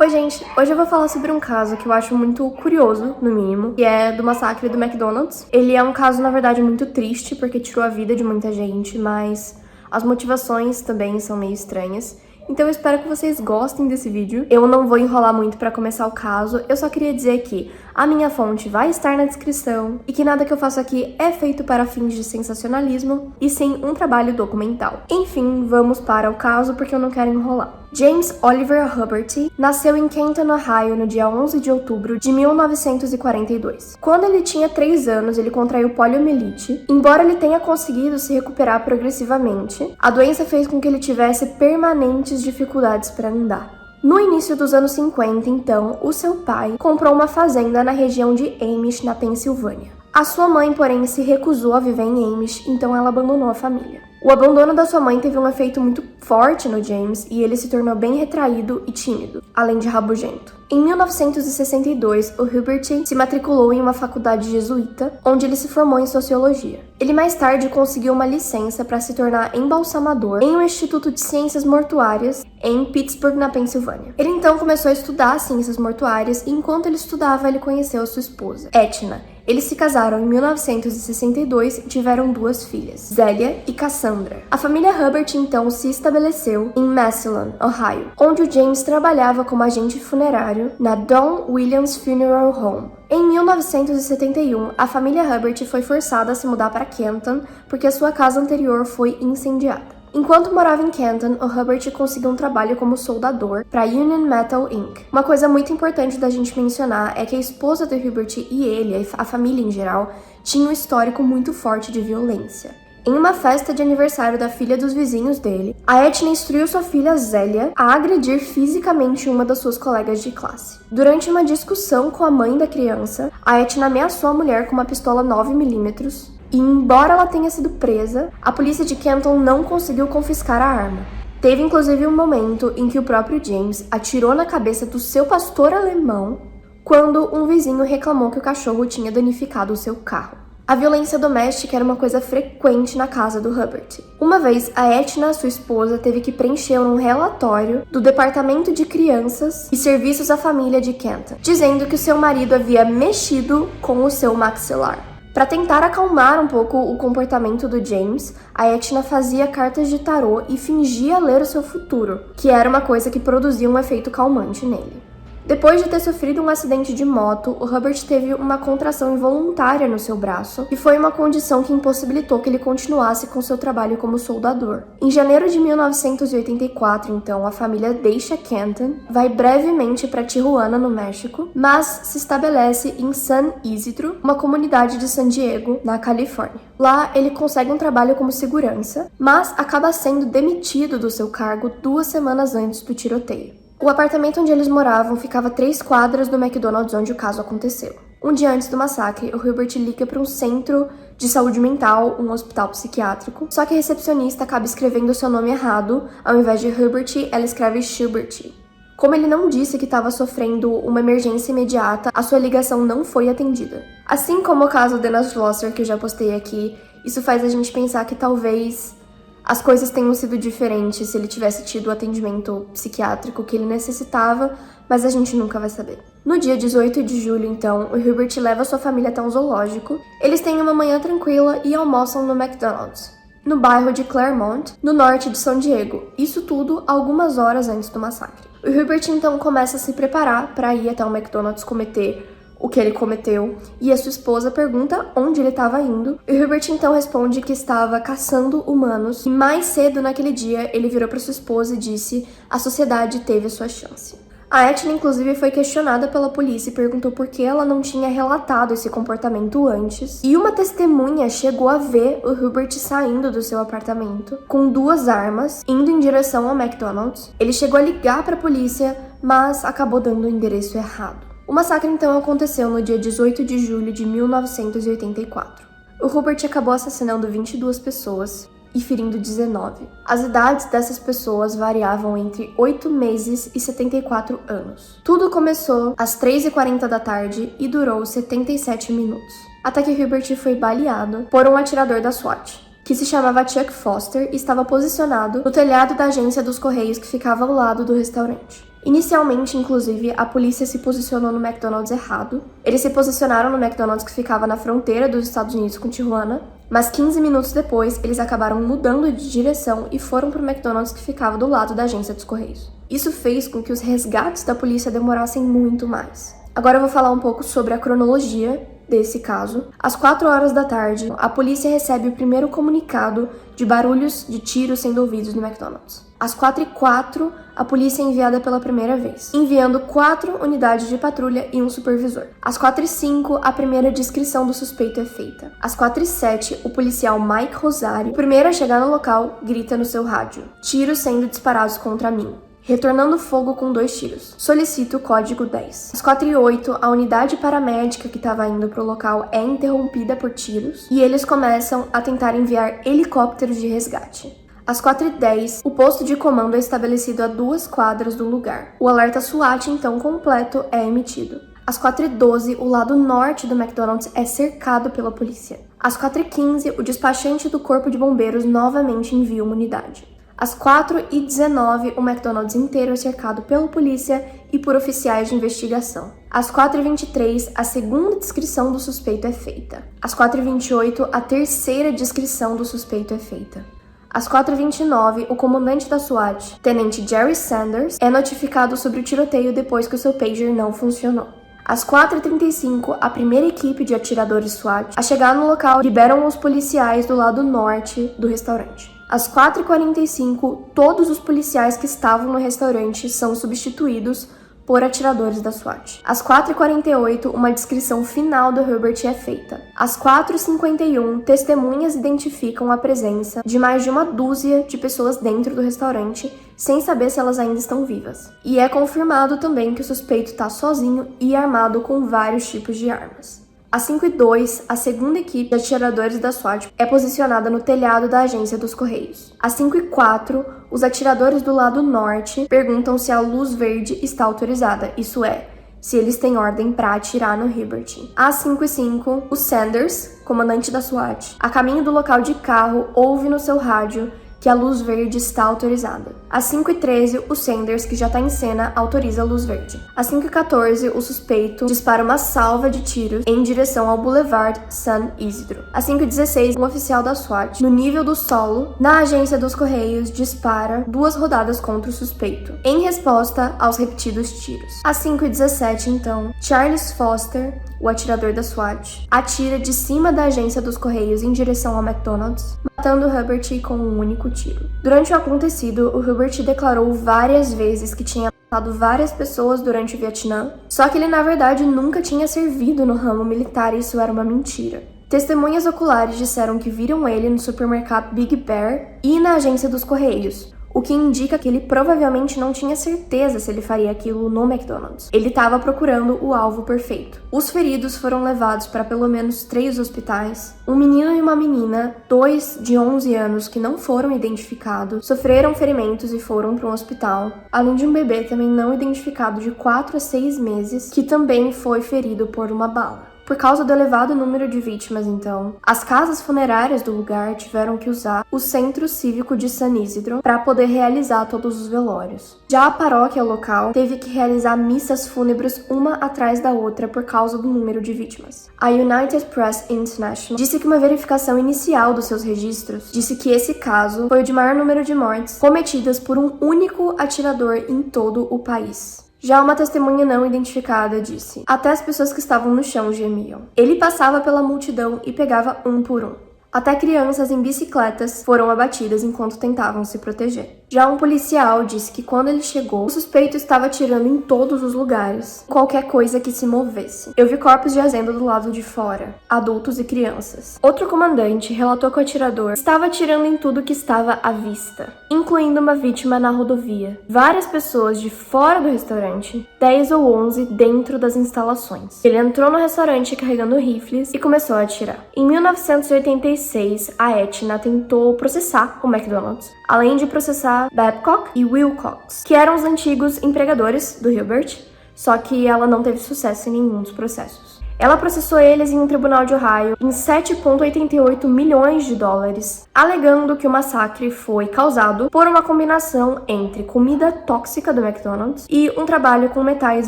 Oi, gente! Hoje eu vou falar sobre um caso que eu acho muito curioso, no mínimo, que é do massacre do McDonald's. Ele é um caso, na verdade, muito triste, porque tirou a vida de muita gente, mas as motivações também são meio estranhas. Então eu espero que vocês gostem desse vídeo. Eu não vou enrolar muito pra começar o caso, eu só queria dizer que a minha fonte vai estar na descrição e que nada que eu faço aqui é feito para fins de sensacionalismo e sim um trabalho documental. Enfim, vamos para o caso porque eu não quero enrolar. James Oliver Huberty nasceu em Canton, Ohio, no dia 11 de outubro de 1942. Quando ele tinha 3 anos, ele contraiu poliomielite. Embora ele tenha conseguido se recuperar progressivamente, a doença fez com que ele tivesse permanentes dificuldades para andar. No início dos anos 50, então, o seu pai comprou uma fazenda na região de Amish, na Pensilvânia. A sua mãe, porém, se recusou a viver em Amish, então ela abandonou a família. O abandono da sua mãe teve um efeito muito forte no James e ele se tornou bem retraído e tímido, além de rabugento. Em 1962, o Hubert se matriculou em uma faculdade jesuíta, onde ele se formou em sociologia. Ele mais tarde conseguiu uma licença para se tornar embalsamador em um instituto de ciências mortuárias em Pittsburgh, na Pensilvânia. Ele então começou a estudar ciências mortuárias e enquanto ele estudava, ele conheceu sua esposa, Etna. Eles se casaram em 1962 e tiveram 2 filhas, Zélia e Cassandra. A família Hubbard então se estabeleceu em Massillon, Ohio, onde o James trabalhava como agente funerário na Don Williams Funeral Home. Em 1971, a família Hubbard foi forçada a se mudar para Canton porque a sua casa anterior foi incendiada. Enquanto morava em Canton, o Hubbard conseguiu um trabalho como soldador para Union Metal Inc. Uma coisa muito importante da gente mencionar é que a esposa do Hubbard e ele, a família em geral, tinham um histórico muito forte de violência. Em uma festa de aniversário da filha dos vizinhos dele, a Etna instruiu sua filha Zélia a agredir fisicamente uma das suas colegas de classe. Durante uma discussão com a mãe da criança, a Etna ameaçou a mulher com uma pistola 9mm e, embora ela tenha sido presa, a polícia de Canton não conseguiu confiscar a arma. Teve inclusive um momento em que o próprio James atirou na cabeça do seu pastor alemão quando um vizinho reclamou que o cachorro tinha danificado o seu carro. A violência doméstica era uma coisa frequente na casa do Hubbard. Uma vez, a Etna, sua esposa, teve que preencher um relatório do Departamento de Crianças e Serviços à Família de Canton, dizendo que o seu marido havia mexido com o seu maxilar. Para tentar acalmar um pouco o comportamento do James, a Etna fazia cartas de tarô e fingia ler o seu futuro, que era uma coisa que produzia um efeito calmante nele. Depois de ter sofrido um acidente de moto, o Hubbard teve uma contração involuntária no seu braço, e foi uma condição que impossibilitou que ele continuasse com seu trabalho como soldador. Em janeiro de 1984, então, a família deixa Canton, vai brevemente para Tijuana, no México, mas se estabelece em San Isidro, uma comunidade de San Diego, na Califórnia. Lá, ele consegue um trabalho como segurança, mas acaba sendo demitido do seu cargo 2 semanas antes do tiroteio. O apartamento onde eles moravam ficava a 3 quadras do McDonald's onde o caso aconteceu. Um dia antes do massacre, o Hubbard liga para um centro de saúde mental, um hospital psiquiátrico, só que a recepcionista acaba escrevendo o seu nome errado, ao invés de Hubbard, ela escreve Schubert. Como ele não disse que estava sofrendo uma emergência imediata, a sua ligação não foi atendida. Assim como o caso Dana Schlosser, que eu já postei aqui, isso faz a gente pensar que talvez as coisas tenham sido diferentes se ele tivesse tido o atendimento psiquiátrico que ele necessitava, mas a gente nunca vai saber. No dia 18 de julho, então, o Hubbard leva sua família até um zoológico. Eles têm uma manhã tranquila e almoçam no McDonald's, no bairro de Claremont, no norte de São Diego. Isso tudo algumas horas antes do massacre. O Hubbard, então, começa a se preparar para ir até o McDonald's cometer o que ele cometeu, e a sua esposa pergunta onde ele estava indo. E o Hubbard então responde que estava caçando humanos, e mais cedo naquele dia ele virou para sua esposa e disse: a sociedade teve a sua chance. A Etna inclusive foi questionada pela polícia e perguntou por que ela não tinha relatado esse comportamento antes, e uma testemunha chegou a ver o Hubbard saindo do seu apartamento com 2 armas, indo em direção ao McDonald's. Ele chegou a ligar para a polícia, mas acabou dando o endereço errado. O massacre então aconteceu no dia 18 de julho de 1984. O Hubbard acabou assassinando 22 pessoas e ferindo 19. As idades dessas pessoas variavam entre 8 meses e 74 anos. Tudo começou às 3h40 da tarde e durou 77 minutos, até que Hubbard foi baleado por um atirador da SWAT, que se chamava Chuck Foster e estava posicionado no telhado da agência dos Correios que ficava ao lado do restaurante. Inicialmente, inclusive, a polícia se posicionou no McDonald's errado. Eles se posicionaram no McDonald's que ficava na fronteira dos Estados Unidos com Tijuana, mas 15 minutos depois, eles acabaram mudando de direção e foram para o McDonald's que ficava do lado da agência dos Correios. Isso fez com que os resgates da polícia demorassem muito mais. Agora eu vou falar um pouco sobre a cronologia desse caso. Às 4 horas da tarde, a polícia recebe o primeiro comunicado de barulhos de tiros sendo ouvidos no McDonald's. Às 4h04, a polícia é enviada pela primeira vez, enviando 4 unidades de patrulha e um supervisor. Às 4h05, a primeira descrição do suspeito é feita. Às 4h07, o policial Mike Rosario, o primeiro a chegar no local, grita no seu rádio: "Tiros sendo disparados contra mim. Retornando fogo com 2 tiros. Solicito o código 10. Às 4h08, a unidade paramédica que estava indo para o local é interrompida por tiros e eles começam a tentar enviar helicópteros de resgate. Às 4h10, o posto de comando é estabelecido a 2 quadras do lugar. O alerta SWAT, então completo, é emitido. Às 4h12, o lado norte do McDonald's é cercado pela polícia. Às 4h15, o despachante do Corpo de Bombeiros novamente envia uma unidade. Às 4h19, o McDonald's inteiro é cercado pela polícia e por oficiais de investigação. Às 4h23, a segunda descrição do suspeito é feita. Às 4h28, a terceira descrição do suspeito é feita. Às 4h29, o comandante da SWAT, Tenente Jerry Sanders, é notificado sobre o tiroteio depois que o seu pager não funcionou. Às 4h35, a primeira equipe de atiradores SWAT, a chegar no local, liberam os policiais do lado norte do restaurante. Às 4h45, todos os policiais que estavam no restaurante são substituídos por atiradores da SWAT. Às 4h48, uma descrição final do Hubert é feita. Às 4h51, testemunhas identificam a presença de mais de uma dúzia de pessoas dentro do restaurante, sem saber se elas ainda estão vivas. E é confirmado também que o suspeito está sozinho e armado com vários tipos de armas. Às 5h02, a segunda equipe de atiradores da SWAT é posicionada no telhado da agência dos Correios. Às 5h04, os atiradores do lado norte perguntam se a luz verde está autorizada, isso é, se eles têm ordem para atirar no Hubert. Às 5h05, o Sanders, comandante da SWAT, a caminho do local de carro, ouve no seu rádio que a luz verde está autorizada. Às 5h13, o Sanders, que já está em cena, autoriza a luz verde. Às 5h14, o suspeito dispara uma salva de tiros em direção ao Boulevard San Isidro. Às 5h16, um oficial da SWAT, no nível do solo, na agência dos Correios, dispara 2 rodadas contra o suspeito, em resposta aos repetidos tiros. Às 5h17, então, Charles Foster, o atirador da SWAT, atira de cima da agência dos Correios em direção ao McDonald's, matando Hubert com um único tiro. Durante o acontecido, o Hubert declarou várias vezes que tinha matado várias pessoas durante o Vietnã, só que ele na verdade nunca tinha servido no ramo militar e isso era uma mentira. Testemunhas oculares disseram que viram ele no supermercado Big Bear e na agência dos Correios, o que indica que ele provavelmente não tinha certeza se ele faria aquilo no McDonald's. Ele estava procurando o alvo perfeito. Os feridos foram levados para pelo menos 3 hospitais. Um menino e uma menina, 2 de 11 anos que não foram identificados, sofreram ferimentos e foram para um hospital, além de um bebê também não identificado de 4 a 6 meses, que também foi ferido por uma bala. Por causa do elevado número de vítimas, então, as casas funerárias do lugar tiveram que usar o Centro Cívico de San Isidro para poder realizar todos os velórios. Já a paróquia local teve que realizar missas fúnebres uma atrás da outra por causa do número de vítimas. A United Press International disse que uma verificação inicial dos seus registros disse que esse caso foi o de maior número de mortes cometidas por um único atirador em todo o país. Já uma testemunha não identificada disse: até as pessoas que estavam no chão gemiam. Ele passava pela multidão e pegava um por um. Até crianças em bicicletas foram abatidas enquanto tentavam se proteger. Já um policial disse que quando ele chegou, o suspeito estava atirando em todos os lugares, qualquer coisa que se movesse. Eu vi corpos jazendo do lado de fora, adultos e crianças. Outro comandante relatou que o atirador estava atirando em tudo que estava à vista, incluindo uma vítima na rodovia, várias pessoas de fora do restaurante, 10 ou 11 dentro das instalações. Ele entrou no restaurante carregando rifles e começou a atirar. Em 1986, a Aetna tentou processar o McDonald's, além de processar Babcock e Wilcox, que eram os antigos empregadores do Hubert, só que ela não teve sucesso em nenhum dos processos. Ela processou eles em um tribunal de Ohio em 7,88 milhões de dólares, alegando que o massacre foi causado por uma combinação entre comida tóxica do McDonald's e um trabalho com metais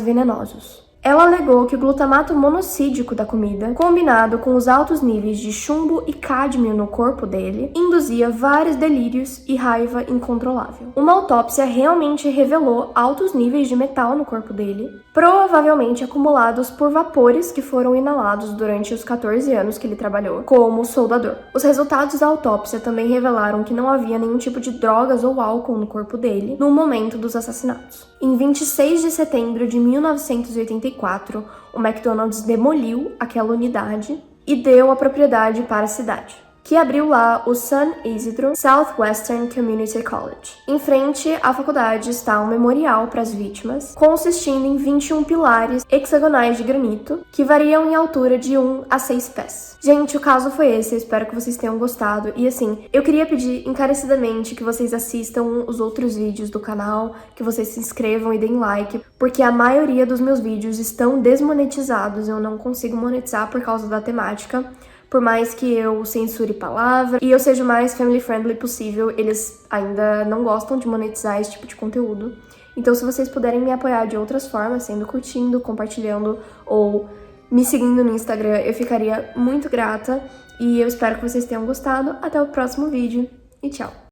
venenosos. Ela alegou que o glutamato monossídico da comida, combinado com os altos níveis de chumbo e cádmio no corpo dele, induzia vários delírios e raiva incontrolável. Uma autópsia realmente revelou altos níveis de metal no corpo dele, provavelmente acumulados por vapores que foram inalados durante os 14 anos que ele trabalhou como soldador. Os resultados da autópsia também revelaram que não havia nenhum tipo de drogas ou álcool no corpo dele no momento dos assassinatos. Em 26 de setembro de 1984, o McDonald's demoliu aquela unidade e deu a propriedade para a cidade, que abriu lá o San Isidro Southwestern Community College. Em frente à faculdade está um memorial para as vítimas, consistindo em 21 pilares hexagonais de granito, que variam em altura de 1 a 6 pés. Gente, o caso foi esse, eu espero que vocês tenham gostado. E assim, eu queria pedir encarecidamente que vocês assistam os outros vídeos do canal, que vocês se inscrevam e deem like, porque a maioria dos meus vídeos estão desmonetizados, eu não consigo monetizar por causa da temática. Por mais que eu censure palavra e eu seja o mais family friendly possível, eles ainda não gostam de monetizar esse tipo de conteúdo. Então, se vocês puderem me apoiar de outras formas, sendo curtindo, compartilhando ou me seguindo no Instagram, eu ficaria muito grata. E eu espero que vocês tenham gostado. Até o próximo vídeo e tchau!